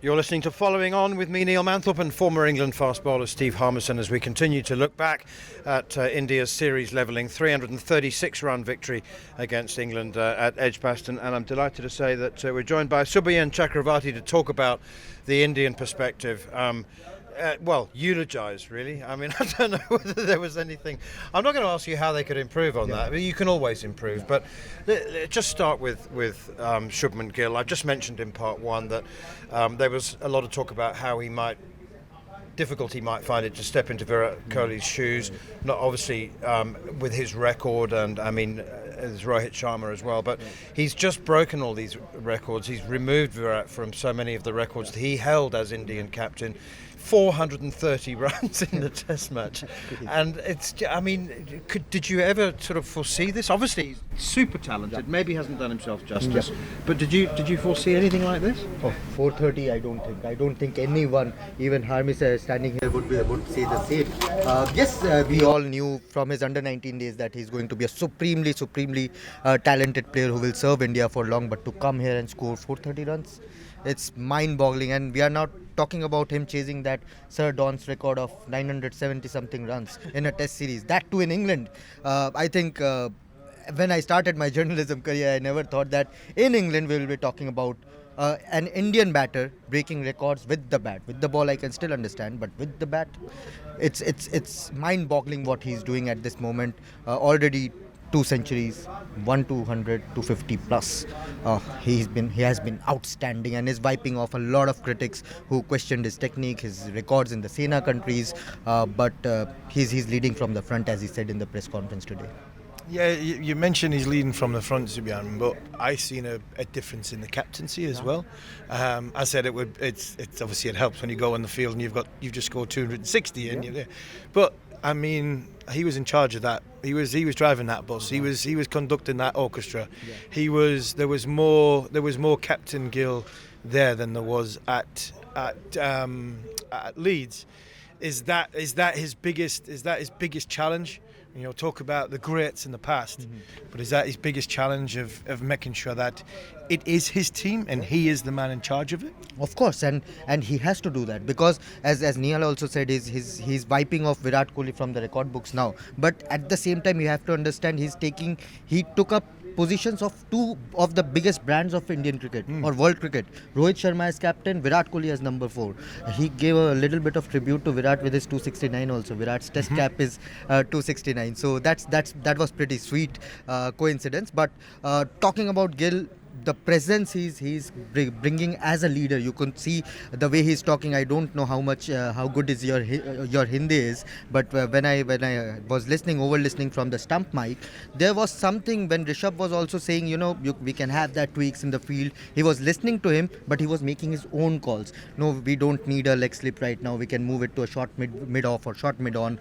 You're listening to Following On with me, Neil Manthorp, and former England fast bowler Steve Harmison, as we continue to look back at India's series levelling 336-run victory against England at Edgbaston. And I'm delighted to say that we're joined by Subhayan Chakraborty to talk about the Indian perspective. Eulogise, really. I mean, I don't know whether there was anything. I'm not going to ask you how they could improve on that. You can always improve. But just start with Shubman Gill. I've just mentioned in part one that there was a lot of talk about how he might find it to step into Virat Kohli's shoes. Not obviously with his record, and I mean, there's Rohit Sharma as well. But he's just broken all these records. He's removed Virat from so many of the records that he held as Indian captain. 430 runs in the Test match, and did you ever sort of foresee this? Obviously, he's super talented. Maybe hasn't done himself justice. But did you foresee anything like this? 430, I don't think. I don't think anyone, even Harmison standing here, would say the same. We all knew from his under-19 days that he's going to be a supremely talented player who will serve India for long. But to come here and score 430 runs, it's mind-boggling, and we are not talking about him chasing that Sir Don's record of 970 something runs in a Test series, that too in England. I think when I started my journalism career, I never thought that in England we will be talking about an Indian batter breaking records with the bat. With the ball I can still understand, but with the bat, it's mind-boggling what he's doing at this moment. Already 2 centuries, 200, 250 plus. He has been outstanding and is wiping off a lot of critics who questioned his technique, his records in the Sena countries. But he's leading from the front, as he said in the press conference today. Yeah, you mentioned he's leading from the front, Subhayan, but I seen a difference in the captaincy as well. I said it's obviously it helps when you go on the field and you've just scored 260 and you're there. But I mean, he was in charge of that. He was driving that bus. He was conducting that orchestra. There was more Captain Gill there than there was at Leeds. Is that his biggest challenge? You know, talk about the greats in the past, but is that his biggest challenge of making sure that it is his team and he is the man in charge of it? Of course, and he has to do that, because as Neil also said, he's wiping off Virat Kohli from the record books now. But at the same time, you have to understand he took up positions of 2 of the biggest brands of Indian cricket or world cricket. Rohit Sharma as captain, Virat Kohli as number 4. He gave a little bit of tribute to Virat with his 269 also. Virat's test cap is 269. So that was pretty sweet coincidence. But talking about Gill, the presence he's bringing as a leader, you can see the way he's talking. I don't know how good is your Hindi is, but when I was listening from the stump mic, there was something when Rishabh was also saying, we can have that tweaks in the field. He was listening to him, but he was making his own calls. No, we don't need a leg slip right now. We can move it to a short mid off or short mid on.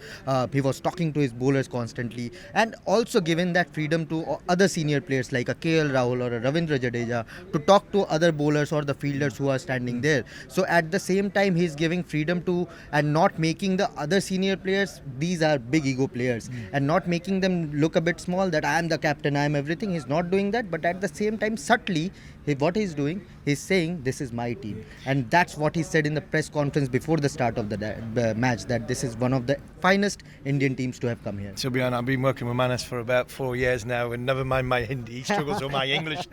He was talking to his bowlers constantly, and also given that freedom to other senior players like a KL Rahul or a Ravindra Jadeja to talk to other bowlers or the fielders who are standing there. So at the same time, he's giving freedom to and not making the other senior players, these are big ego players, and not making them look a bit small, that I am the captain, I am everything. He's not doing that, but at the same time, subtly, what he's doing, he's saying, this is my team. And that's what he said in the press conference before the start of the match, that this is one of the finest Indian teams to have come here. Subhayan, I've been working with Manas for about 4 years now, and never mind my Hindi, he struggles with my English.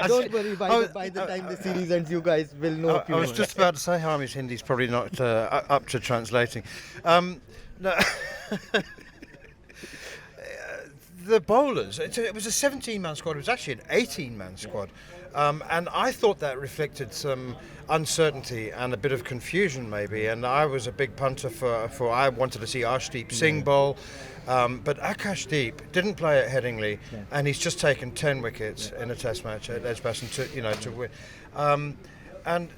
Don't worry, by the time the series ends, you guys will know a few I was just about to say, Harmy's Hindi's probably not up to translating. No. The bowlers, it was a 17-man squad. It was actually an 18-man squad. And I thought that reflected some uncertainty and a bit of confusion maybe. And I was a big punter for I wanted to see Arshdeep Singh bowl. But Akashdeep didn't play at Headingley, and he's just taken 10 wickets in a Test match at Edgbaston to win. And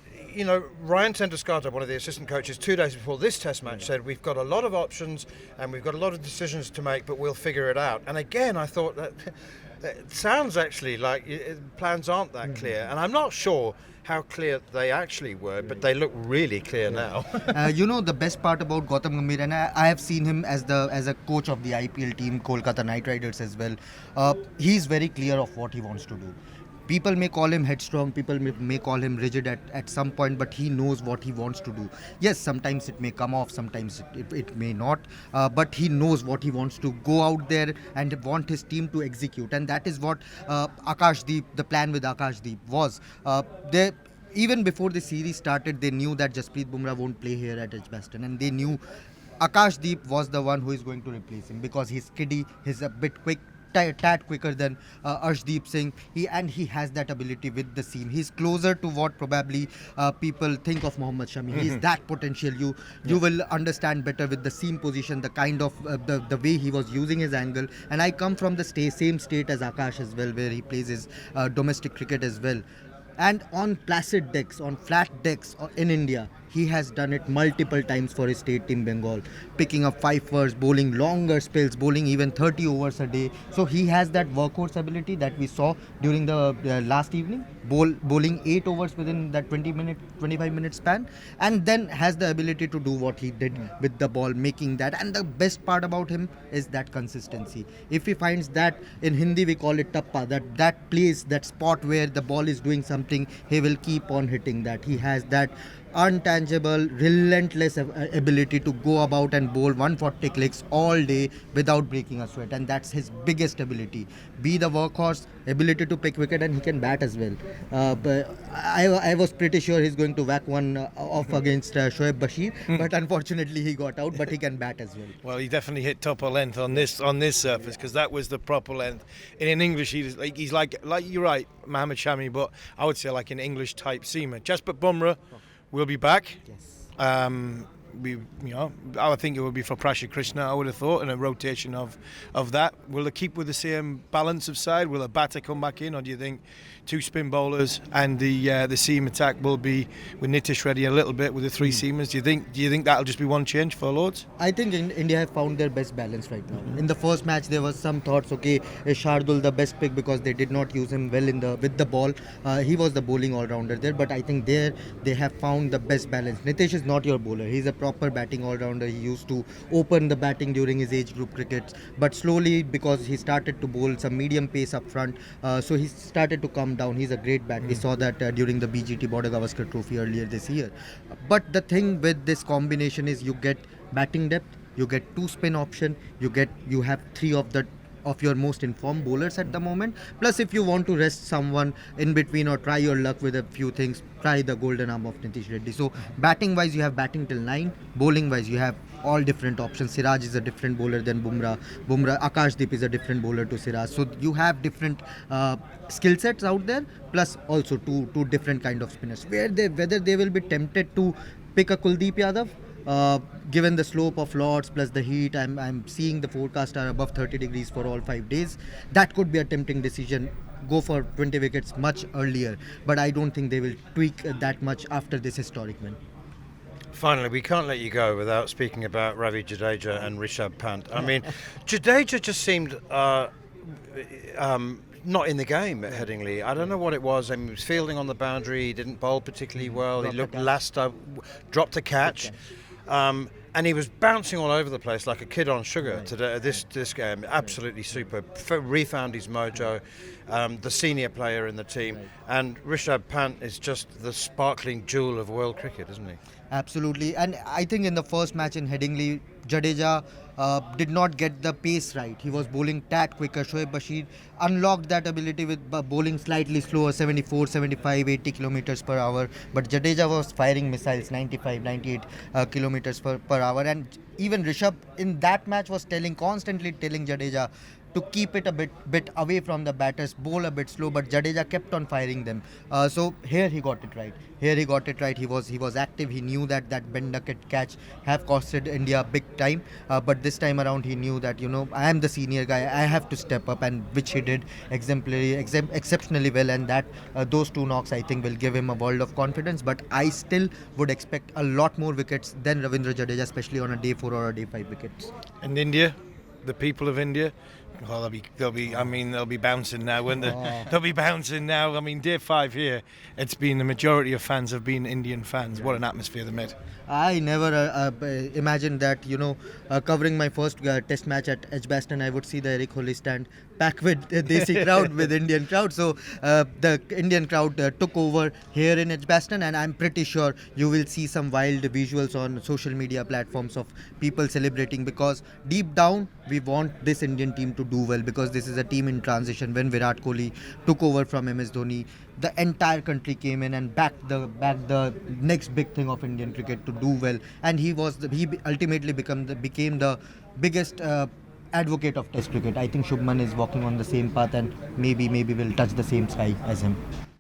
Ryan Tenduskarta, one of the assistant coaches, 2 days before this Test match said, we've got a lot of options and we've got a lot of decisions to make, but we'll figure it out. And again, I thought that it sounds actually like plans aren't that clear. And I'm not sure how clear they actually were, but they look really clear now. The best part about Gautam Gambhir, and I have seen him as a coach of the IPL team, Kolkata Knight Riders as well. He's very clear of what he wants to do. People may call him headstrong, people may call him rigid at some point, but he knows what he wants to do. Yes, sometimes it may come off, sometimes it may not, but he knows what he wants to go out there and want his team to execute. And that is what Akashdeep, the plan with Akashdeep was. They even before the series started, they knew that Jasprit Bumrah won't play here at Edgbaston, and they knew Akashdeep was the one who is going to replace him because he's kiddie, he's a bit quick, tad quicker than Arshdeep Singh. He has that ability with the seam. He's closer to what probably people think of Mohammad Shami. He's that potential. You will understand better with the seam position, the kind of the way he was using his angle. And I come from the same state as Akash as well, where he plays his domestic cricket as well. And on placid decks, on flat decks in India, he has done it multiple times for his state team Bengal, picking up 5 overs, bowling longer spells, bowling even 30 overs a day. So he has that workhorse ability that we saw during the last evening, bowling 8 overs within that 25-minute span, and then has the ability to do what he did with the ball, making that. And the best part about him is that consistency. If he finds that, in Hindi we call it tappa, that place, that spot where the ball is doing something, he will keep on hitting that. He has that untangible, relentless ability to go about and bowl 140 clicks all day without breaking a sweat, and that's his biggest ability. Be the workhorse, ability to pick wicket, and he can bat as well. But I was pretty sure he's going to whack one off against Shoaib Bashir, but unfortunately he got out. But he can bat as well. Well, he definitely hit topper length on this surface, because that was the proper length. In English, he's like you're right, Mohammad Shami, but I would say like an English type seamer. Jasprit Bumrah will be back. Yes. I think it would be for Prashad Krishna, I would have thought, and a rotation of that. Will they keep with the same balance of side? Will a batter come back in, or do you think 2 spin bowlers and the seam attack will be with Nitish Reddy a little bit with the 3 seamers? Do you think that'll just be one change for Lords? I think India have found their best balance right now. In the first match, there was some thoughts, okay, is Shardul the best pick because they did not use him well with the ball. He was the bowling all-rounder there, but I think there they have found the best balance. Nitish is not your bowler. He's a proper batting all-rounder. He used to open the batting during his age group crickets, but slowly, because he started to bowl some medium pace up front, so he started to come down. He's a great bat. We saw that during the BGT Border Gavaskar Trophy earlier this year. But the thing with this combination is you get batting depth, you get 2 spin option, you have 3 of your most informed bowlers at the moment. Plus, if you want to rest someone in between or try your luck with a few things, try the golden arm of Nitish Reddy. So batting wise, you have batting till 9. Bowling wise, you have all different options. Siraj is a different bowler than Bumrah. Akashdeep is a different bowler to Siraj. So you have different skill sets out there. Plus also two different kind of spinners. Whether they will be tempted to pick a Kuldeep Yadav. Given the slope of Lords plus the heat, I'm seeing the forecast are above 30 degrees for all 5 days. That could be a tempting decision. Go for 20 wickets much earlier, but I don't think they will tweak that much after this historic win. Finally, we can't let you go without speaking about Ravi Jadeja and Rishabh Pant. I mean, Jadeja just seemed not in the game at Headingley. I don't know what it was. I mean, he was fielding on the boundary. He didn't bowl particularly well. He looked last up, dropped a catch. And he was bouncing all over the place like a kid on sugar today. This game, absolutely superb. Refound his mojo. The senior player in the team, and Rishabh Pant is just the sparkling jewel of world cricket, isn't he? Absolutely, and I think in the first match in Headingley, Jadeja did not get the pace right. He was bowling tad quicker. Shoaib Bashir unlocked that ability with bowling slightly slower, 74, 75, 80 kilometers per hour. But Jadeja was firing missiles, 95, 98 kilometers per hour. And even Rishabh in that match was constantly telling Jadeja to keep it a bit away from the batters, bowl a bit slow, but Jadeja kept on firing them. So here he got it right. He was active. He knew that bend ducket catch have costed India big time. But this time around he knew that, I am the senior guy. I have to step up, and which he did exceptionally well. And that those 2 knocks I think will give him a world of confidence. But I still would expect a lot more wickets than Ravindra Jadeja, especially on a day 4 or a day 5 wickets. And India, the people of India. Well, they'll be bouncing now, won't they? Oh. They'll be bouncing now. I mean, day 5 here, it's been the majority of fans have been Indian fans. What an atmosphere they made. I never imagined that, covering my first test match at Edgbaston, I would see the Eric Holly stand packed with Desi crowd, with Indian crowd. So the Indian crowd took over here in Edgbaston, and I'm pretty sure you will see some wild visuals on social media platforms of people celebrating, because deep down we want this Indian team to do well, because this is a team in transition. When Virat Kohli took over from MS Dhoni, the entire country came in and backed the next big thing of Indian cricket to do well, and he ultimately became the biggest advocate of Test cricket. I think Shubman is walking on the same path, and maybe will touch the same sky as him.